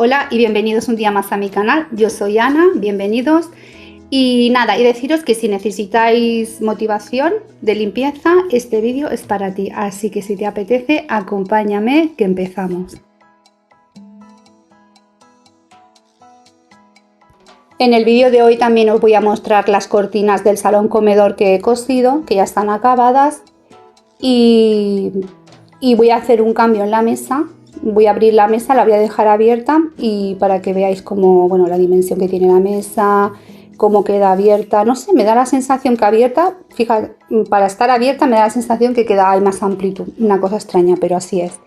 Hola y bienvenidos un día más a mi canal. Yo soy Ana, bienvenidos. Y nada, y deciros que si necesitáis motivación de limpieza, este vídeo es para ti. Así que si te apetece, acompáñame que empezamos. En el vídeo de hoy también os voy a mostrar las cortinas del salón comedor que he cosido, que ya están acabadas. Y voy a hacer un cambio en la mesa. Voy a abrir la mesa, la voy a dejar abierta y para que veáis cómo, bueno, la dimensión que tiene la mesa, cómo queda abierta. No sé, me da la sensación que abierta, fíjate, para estar abierta me da la sensación que queda, hay más amplitud. Una cosa extraña, pero así es.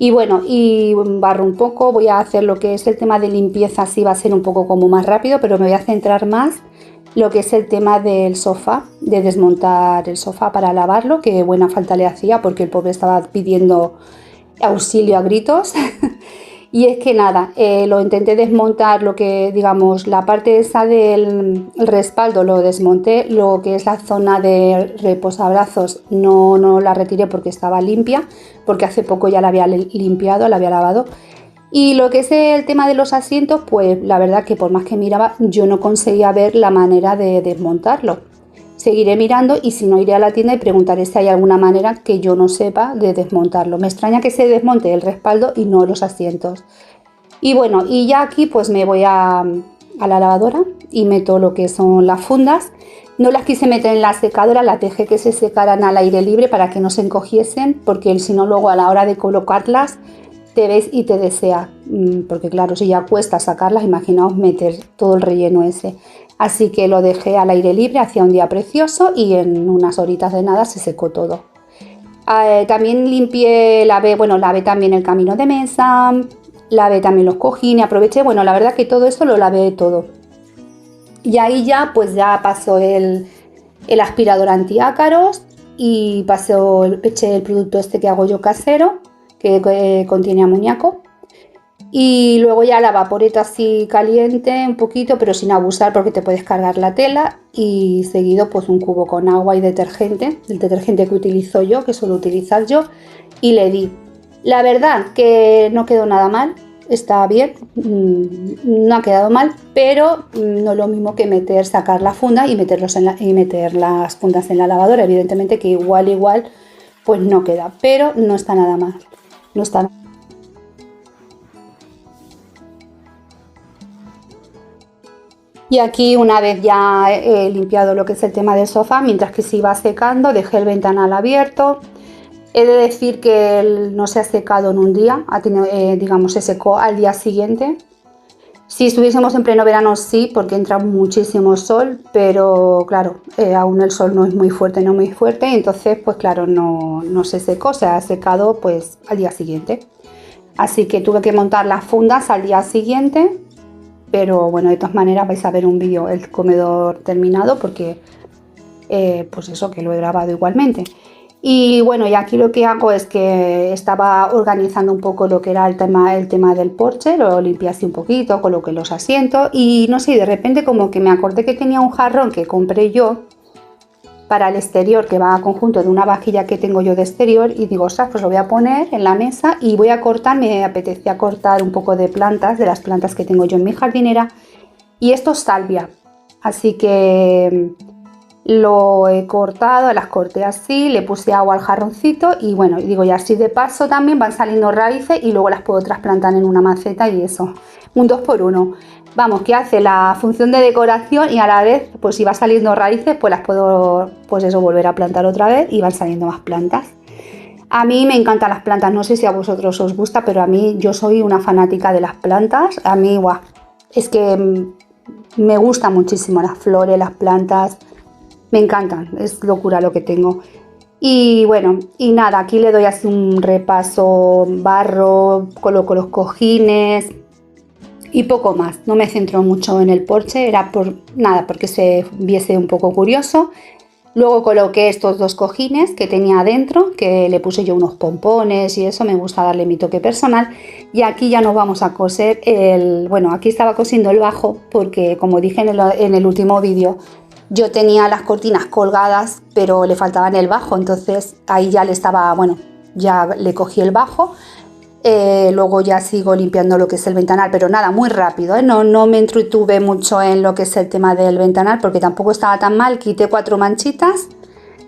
Y bueno, y barro un poco, voy a hacer lo que es el tema de limpieza, así va a ser un poco como más rápido, pero me voy a centrar más lo que es el tema del sofá, de desmontar el sofá para lavarlo, que buena falta le hacía porque el pobre estaba pidiendo auxilio a gritos. Y es que nada, lo intenté desmontar, lo que digamos la parte esa del respaldo lo desmonté, lo que es la zona de reposabrazos no la retiré porque estaba limpia, porque hace poco ya la había limpiado, la había lavado. Y lo que es el tema de los asientos, pues la verdad que por más que miraba yo no conseguía ver la manera de desmontarlo. Seguiré mirando y si no iré a la tienda y preguntaré si hay alguna manera que yo no sepa de desmontarlo. Me extraña que se desmonte el respaldo y no los asientos. Y bueno, y ya aquí pues me voy a la lavadora y meto lo que son las fundas. No las quise meter en la secadora, las dejé que se secaran al aire libre para que no se encogiesen, porque si no luego a la hora de colocarlas te ves y te desea, porque claro, si ya cuesta sacarlas, imaginaos meter todo el relleno ese. Así que lo dejé al aire libre, hacía un día precioso y en unas horitas de nada se secó todo. También limpié, lavé también el camino de mesa, lavé también los cojines, aproveché, bueno, la verdad que todo esto lo lavé todo. Y ahí ya pues ya pasó el aspirador antiácaros y eché el producto este que hago yo casero, que contiene amoníaco. Y luego ya la vaporeta así caliente un poquito, pero sin abusar porque te puedes cargar la tela. Y seguido pues un cubo con agua y detergente, el detergente que utilizo yo, que suelo utilizar yo, y le di. La verdad que no quedó nada mal, está bien, no ha quedado mal, pero no es lo mismo que sacar la funda y meter las fundas en la lavadora. Evidentemente que igual pues no queda, pero no está nada mal, no está nada. Y aquí una vez ya he limpiado lo que es el tema del sofá, mientras que se iba secando, dejé el ventanal abierto. He de decir que él no se ha secado en un día, digamos, se secó al día siguiente. Si estuviésemos en pleno verano sí, porque entra muchísimo sol, pero claro, aún el sol no es muy fuerte, entonces pues claro, no se secó, se ha secado pues al día siguiente. Así que tuve que montar las fundas al día siguiente. Pero bueno, de todas maneras vais a ver un vídeo, el comedor terminado, porque pues eso, que lo he grabado igualmente. Y bueno, y aquí lo que hago es que estaba organizando un poco lo que era el tema del porche, lo limpié así un poquito, coloqué los asientos y no sé, de repente como que me acordé que tenía un jarrón que compré yo para el exterior, que va a conjunto de una vajilla que tengo yo de exterior, y digo, ostras, pues lo voy a poner en la mesa y voy a cortar, me apetecía cortar un poco de plantas, de las plantas que tengo yo en mi jardinera, y esto es salvia, así que lo he cortado, las corté así, le puse agua al jarroncito y bueno, digo, y así de paso también van saliendo raíces y luego las puedo trasplantar en una maceta y eso, un 2x1. Vamos, que hace la función de decoración y a la vez, pues si va saliendo raíces, pues las puedo, pues eso, volver a plantar otra vez y van saliendo más plantas. A mí me encantan las plantas, no sé si a vosotros os gusta, pero a mí yo soy una fanática de las plantas. A mí, guau, es que me gustan muchísimo las flores, las plantas, me encantan, es locura lo que tengo. Y bueno, y nada, aquí le doy así un repaso, barro, coloco los cojines y poco más. No me centro mucho en el porche, era por nada, porque se viese un poco curioso. Luego coloqué estos dos cojines que tenía adentro, que le puse yo unos pompones y eso, me gusta darle mi toque personal. Y aquí ya nos vamos a coser bueno, aquí estaba cosiendo el bajo porque, como dije en el último vídeo, yo tenía las cortinas colgadas, pero le faltaban el bajo, entonces ahí ya ya le cogí el bajo. Luego ya sigo limpiando lo que es el ventanal, pero nada, muy rápido, ¿eh? No me entretuve mucho en lo que es el tema del ventanal porque tampoco estaba tan mal. Quité 4 manchitas,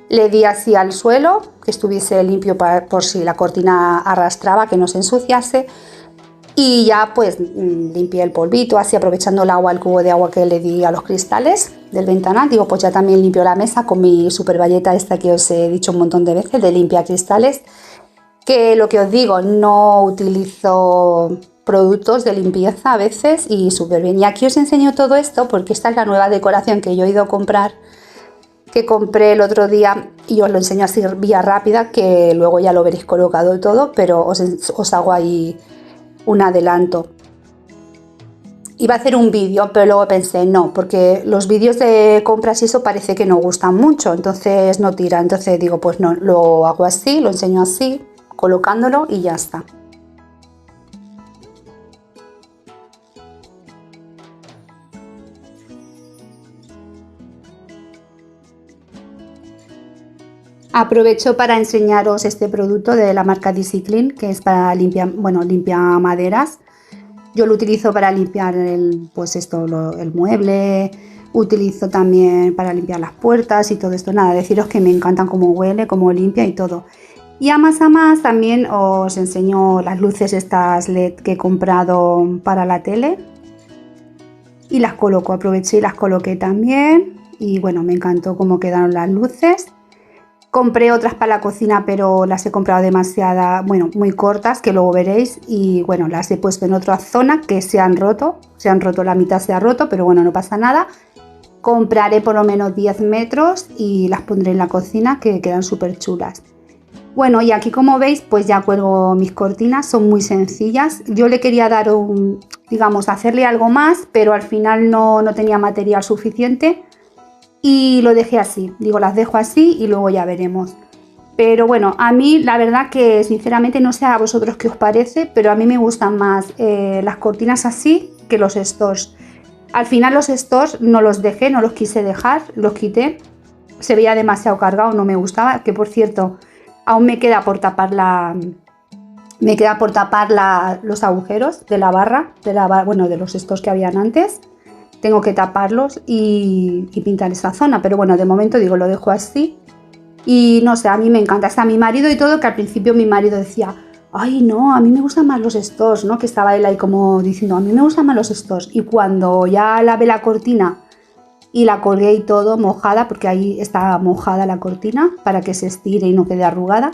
le di así al suelo, que estuviese limpio por si la cortina arrastraba, que no se ensuciase. Y ya pues limpié el polvito, así aprovechando el agua, el cubo de agua que le di a los cristales del ventanal. Digo, pues ya también limpio la mesa con mi super bayeta esta que os he dicho un montón de veces, de limpia cristales. Que lo que os digo, no utilizo productos de limpieza a veces y súper bien. Y aquí os enseño todo esto porque esta es la nueva decoración que yo he ido a comprar, que compré el otro día y os lo enseño así vía rápida, que luego ya lo veréis colocado todo, pero os hago ahí un adelanto. Iba a hacer un vídeo, pero luego pensé no, porque los vídeos de compras y eso parece que no gustan mucho, entonces no tira. Entonces digo, pues no, lo hago así, lo enseño así, colocándolo y ya está. Aprovecho para enseñaros este producto de la marca DisiClean, que es para limpiar, bueno, limpia maderas. Yo lo utilizo para limpiar el mueble, utilizo también para limpiar las puertas y todo esto. Nada, deciros que me encantan cómo huele, cómo limpia y todo. Y a más también os enseño las luces estas LED que he comprado para la tele. Y las coloco, aproveché y las coloqué también. Y bueno, me encantó cómo quedaron las luces. Compré otras para la cocina, pero las he comprado demasiadas, bueno, muy cortas, que luego veréis. Y bueno, las he puesto en otra zona que se han roto, la mitad se ha roto, pero bueno, no pasa nada. Compraré por lo menos 10 metros y las pondré en la cocina, que quedan súper chulas. Bueno, y aquí como veis, pues ya cuelgo mis cortinas, son muy sencillas. Yo le quería dar digamos, hacerle algo más, pero al final no tenía material suficiente y lo dejé así. Digo, las dejo así y luego ya veremos. Pero bueno, a mí la verdad que sinceramente no sé a vosotros qué os parece, pero a mí me gustan más las cortinas así que los stores. Al final los stores no los dejé, no los quise dejar, los quité. Se veía demasiado cargado, no me gustaba, que por cierto, aún me queda por tapar los agujeros de la barra, bueno, de los stores que habían antes. Tengo que taparlos y pintar esa zona, pero bueno, de momento digo, lo dejo así. Y no sé, a mí me encanta, hasta mi marido y todo, que al principio mi marido decía, ay no, a mí me gustan más los stores, ¿no? Que estaba él ahí como diciendo, a mí me gustan más los stores. Y cuando ya lavé la cortina y la colgué y todo mojada, porque ahí está mojada la cortina para que se estire y no quede arrugada,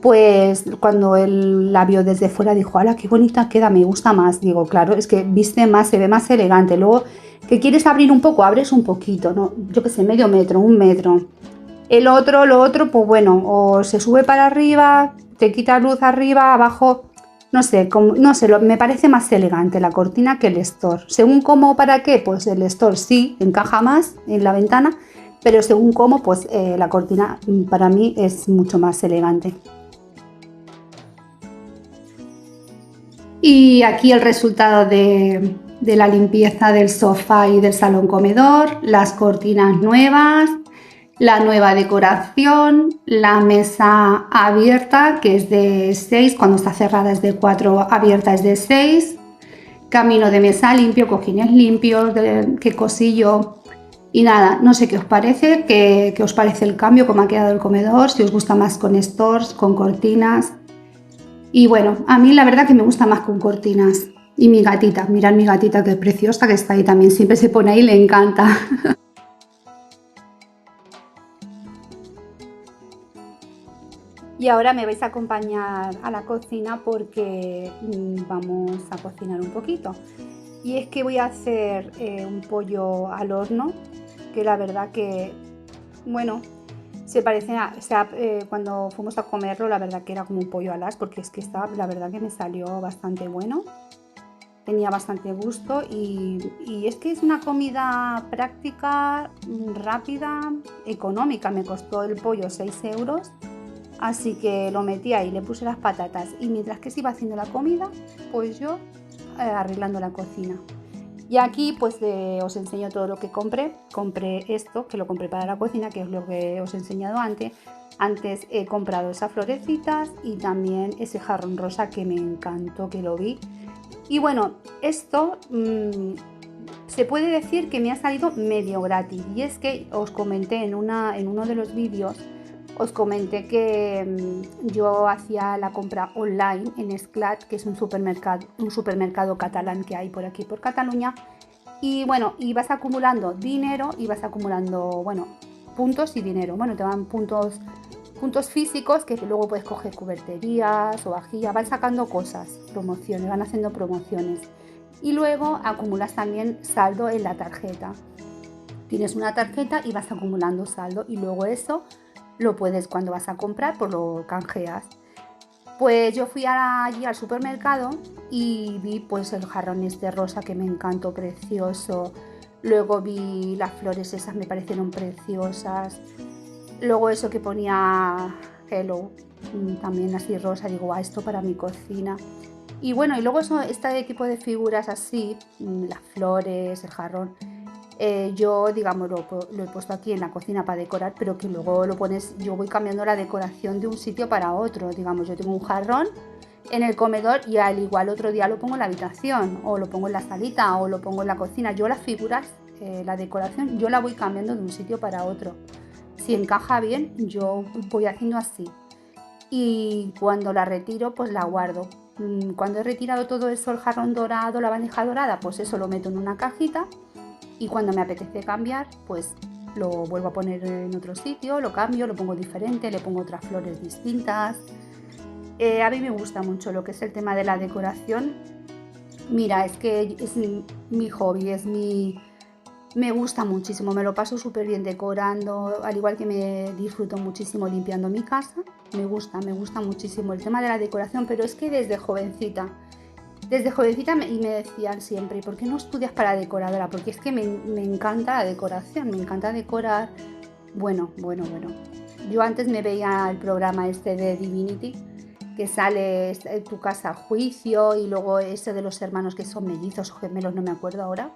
pues cuando él la vio desde fuera dijo, ¡hala, qué bonita queda! Me gusta más. Digo, claro, es que viste más, se ve más elegante. Luego, que quieres abrir un poco, abres un poquito, ¿no? Yo qué sé, medio metro, 1 metro. Lo otro, pues bueno, o se sube para arriba, te quita luz arriba, abajo, no sé, me parece más elegante la cortina que el store. Según cómo, para qué, pues el store sí encaja más en la ventana, pero según cómo, pues la cortina para mí es mucho más elegante. Y aquí el resultado de la limpieza del sofá y del salón comedor, las cortinas nuevas, la nueva decoración, la mesa abierta que es de 6, cuando está cerrada es de 4, abierta es de 6, camino de mesa limpio, cojines limpios, que cosí yo. Y nada, no sé qué os parece, qué os parece el cambio, cómo ha quedado el comedor, si os gusta más con stores, con cortinas. Y bueno, a mí la verdad que me gusta más con cortinas. Y mi gatita, mirad mi gatita que preciosa que está ahí también, siempre se pone ahí y le encanta. Y ahora me vais a acompañar a la cocina porque vamos a cocinar un poquito. Y es que voy a hacer un pollo al horno, que la verdad que, bueno, se parece cuando fuimos a comerlo, la verdad que era como un pollo al as, porque es que la verdad que me salió bastante bueno. Tenía bastante gusto y es que es una comida práctica, rápida, económica. Me costó el pollo 6 euros. Así que lo metí ahí, le puse las patatas y mientras que se iba haciendo la comida, pues yo arreglando la cocina. Y aquí pues os enseño todo lo que compré. Compré esto, que lo compré para la cocina, que es lo que os he enseñado antes. Antes he comprado esas florecitas y también ese jarrón rosa que me encantó, que lo vi. Y bueno, esto se puede decir que me ha salido medio gratis. Y es que os comenté en uno de los vídeos, os comenté que yo hacía la compra online en Esclat, que es un supermercado catalán que hay por aquí, por Cataluña. Y bueno, ibas acumulando dinero, ibas acumulando, bueno, puntos y dinero. Bueno, te dan puntos físicos que luego puedes coger cuberterías o vajillas, van sacando cosas, promociones, van haciendo promociones. Y luego acumulas también saldo en la tarjeta. Tienes una tarjeta y vas acumulando saldo y luego eso lo puedes, cuando vas a comprar, pues lo canjeas. Pues yo fui allí al supermercado y vi pues el jarrón este rosa que me encantó, precioso. Luego vi las flores esas, me parecieron preciosas. Luego eso que ponía Hello, también así rosa, digo, guau, esto para mi cocina. Y bueno, y luego este tipo de figuras así, las flores, el jarrón, yo digamos lo he puesto aquí en la cocina para decorar, pero que luego lo pones, yo voy cambiando la decoración de un sitio para otro. Digamos, yo tengo un jarrón en el comedor y al igual otro día lo pongo en la habitación, o lo pongo en la salita, o lo pongo en la cocina. Yo las figuras, la decoración, yo la voy cambiando de un sitio para otro. Si encaja bien, yo voy haciendo así. Y cuando la retiro, pues la guardo. Cuando he retirado todo eso, el jarrón dorado, la bandeja dorada, pues eso lo meto en una cajita. Y cuando me apetece cambiar, pues lo vuelvo a poner en otro sitio, lo cambio, lo pongo diferente, le pongo otras flores distintas. A mí me gusta mucho lo que es el tema de la decoración. Mira, es que es mi hobby, me gusta muchísimo, me lo paso súper bien decorando, al igual que me disfruto muchísimo limpiando mi casa. Me gusta muchísimo el tema de la decoración, pero es que desde jovencita y me decían siempre, ¿y por qué no estudias para decoradora? Porque es que me encanta la decoración, me encanta decorar. Bueno. Yo antes me veía el programa este de Divinity, que sale en tu casa a juicio, y luego ese de los hermanos que son mellizos o gemelos, no me acuerdo ahora,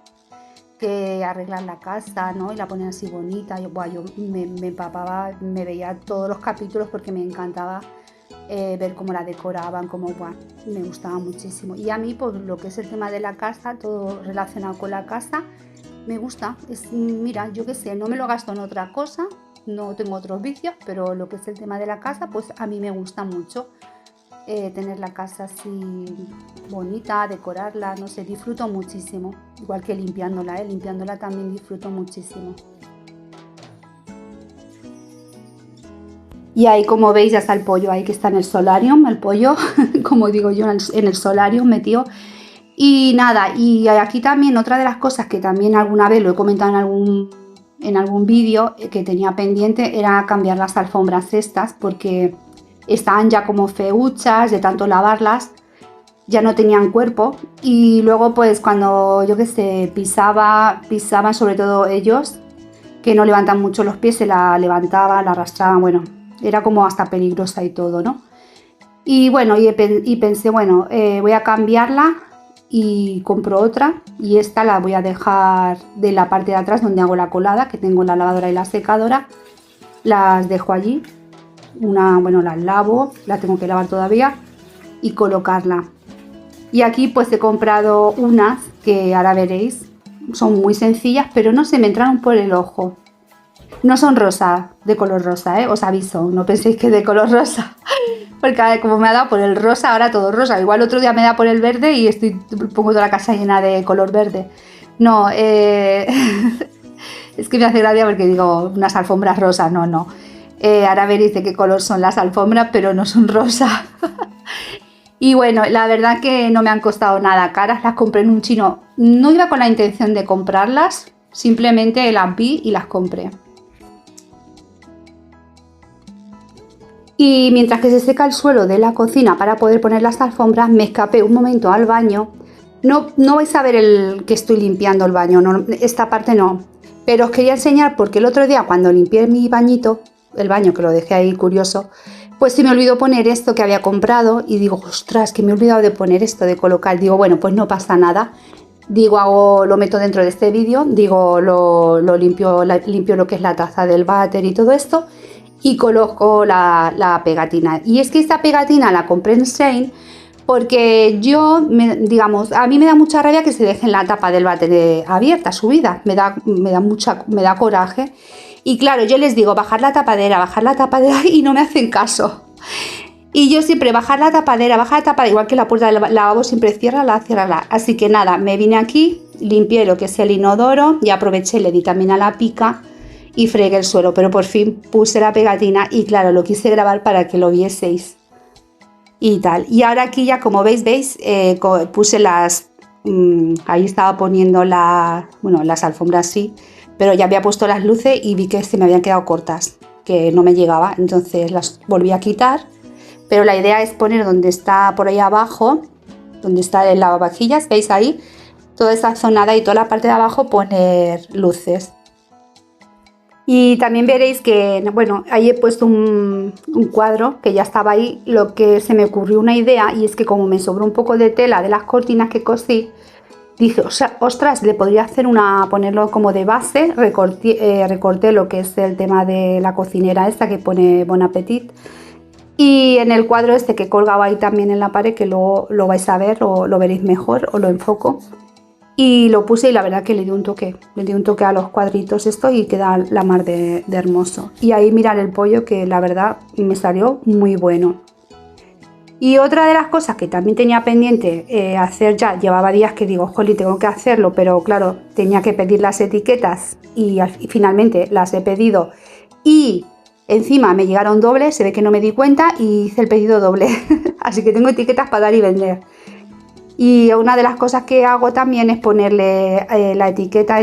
que arreglan la casa, ¿no? Y la ponen así bonita. Yo me empapaba, me veía todos los capítulos porque me encantaba ver cómo la decoraban, me gustaba muchísimo. Y a mí, pues lo que es el tema de la casa, todo relacionado con la casa, me gusta. Mira, yo qué sé, no me lo gasto en otra cosa, no tengo otros vicios, pero lo que es el tema de la casa, pues a mí me gusta mucho. Tener la casa así bonita, decorarla, no sé, disfruto muchísimo, igual que limpiándola también disfruto muchísimo. Y ahí, como veis, ya está el pollo ahí que está en el solarium, el pollo, como digo yo, en el solarium metido. Y nada, y aquí también otra de las cosas que también alguna vez lo he comentado en algún vídeo que tenía pendiente era cambiar las alfombras estas, porque estaban ya como feuchas de tanto lavarlas, ya no tenían cuerpo. Y luego pues cuando yo qué sé, pisaban sobre todo ellos, que no levantan mucho los pies, se la levantaban, la arrastraban, bueno, era como hasta peligrosa y todo, ¿no? Y bueno, y pensé, bueno, voy a cambiarla y compro otra, y esta la voy a dejar de la parte de atrás donde hago la colada, que tengo la lavadora y la secadora, las dejo allí. Bueno, las lavo, la tengo que lavar todavía y colocarla. Y aquí pues he comprado unas que ahora veréis, son muy sencillas, pero no se me entraron por el ojo. No son rosa, de color rosa, os aviso, no penséis que de color rosa, porque como me ha dado por el rosa, ahora todo rosa. Igual otro día me da por el verde y pongo toda la casa llena de color verde. No, es que me hace gracia porque digo, unas alfombras rosas, no. Ahora veréis de qué color son las alfombras, pero no son rosa. Y bueno, la verdad que no me han costado nada caras, las compré en un chino. No iba con la intención de comprarlas, simplemente las vi y las compré. Y mientras que se seca el suelo de la cocina para poder poner las alfombras, me escapé un momento al baño. No vais a ver que estoy limpiando el baño, no, esta parte no. Pero os quería enseñar porque el otro día cuando limpié mi bañito, el baño que lo dejé ahí curioso, pues se me olvidó poner esto que había comprado y digo, ostras, que me he olvidado de poner esto, de colocar. Digo, bueno, pues no pasa nada. digo, lo meto dentro de este vídeo, digo, lo limpio, limpio lo que es la taza del váter y todo esto, y coloco la pegatina. Y es que esta pegatina la compré en Shein porque digamos, a mí me da mucha rabia que se dejen la tapa del váter abierta, subida, me da coraje. Y claro, yo les digo, bajar la tapadera y no me hacen caso. Y yo siempre bajar la tapadera, igual que la puerta del lavabo siempre ciérrala. Así que nada, me vine aquí, limpié lo que es el inodoro y aproveché, le di también a la pica y fregué el suelo, pero por fin puse la pegatina y claro, lo quise grabar para que lo vieseis y tal. Y ahora aquí ya, como veis, puse ahí estaba poniendo las alfombras sí, pero ya había puesto las luces y vi que se me habían quedado cortas, que no me llegaba, entonces las volví a quitar. Pero la idea es poner donde está por ahí abajo, donde está el lavavajillas, ¿veis ahí? Toda esa zonada y toda la parte de abajo poner luces. Y también veréis que, bueno, ahí he puesto un cuadro que ya estaba ahí. Lo que se me ocurrió una idea, y es que como me sobró un poco de tela de las cortinas que cosí, dije, ostras, le podría hacer ponerlo como de base. Recorté lo que es el tema de la cocinera esta que pone Bon Appetit. Y en el cuadro este que colgaba ahí también en la pared, que luego lo vais a ver o lo veréis mejor o lo enfoco. Y lo puse y la verdad que le di un toque a los cuadritos esto y queda la mar de hermoso. Y ahí mirar el pollo, que la verdad me salió muy bueno. Y otra de las cosas que también tenía pendiente hacer ya, llevaba días que digo, jolly, tengo que hacerlo, pero claro, tenía que pedir las etiquetas y finalmente las he pedido y encima me llegaron dobles, se ve que no me di cuenta y hice el pedido doble. Así que tengo etiquetas para dar y vender. Y una de las cosas que hago también es ponerle la etiqueta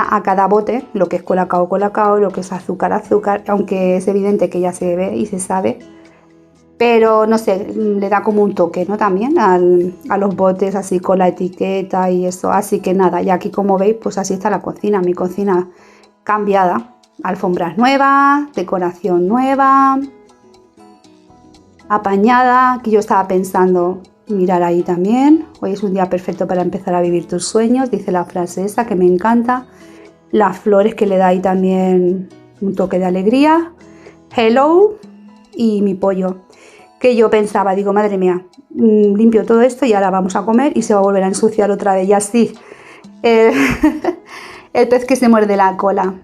a cada bote, lo que es colacao, lo que es azúcar, aunque es evidente que ya se ve y se sabe. Pero no sé, le da como un toque, ¿no? También a los botes así con la etiqueta y eso. Así que nada, y aquí como veis, pues así está la cocina, mi cocina cambiada. Alfombras nuevas, decoración nueva, apañada, que yo estaba pensando mirar ahí también. Hoy es un día perfecto para empezar a vivir tus sueños, dice la frase esa que me encanta. Las flores que le da ahí también un toque de alegría. Hello y mi pollo, que yo pensaba, digo, madre mía, limpio todo esto y ahora vamos a comer y se va a volver a ensuciar otra vez y así. El pez que se muerde la cola.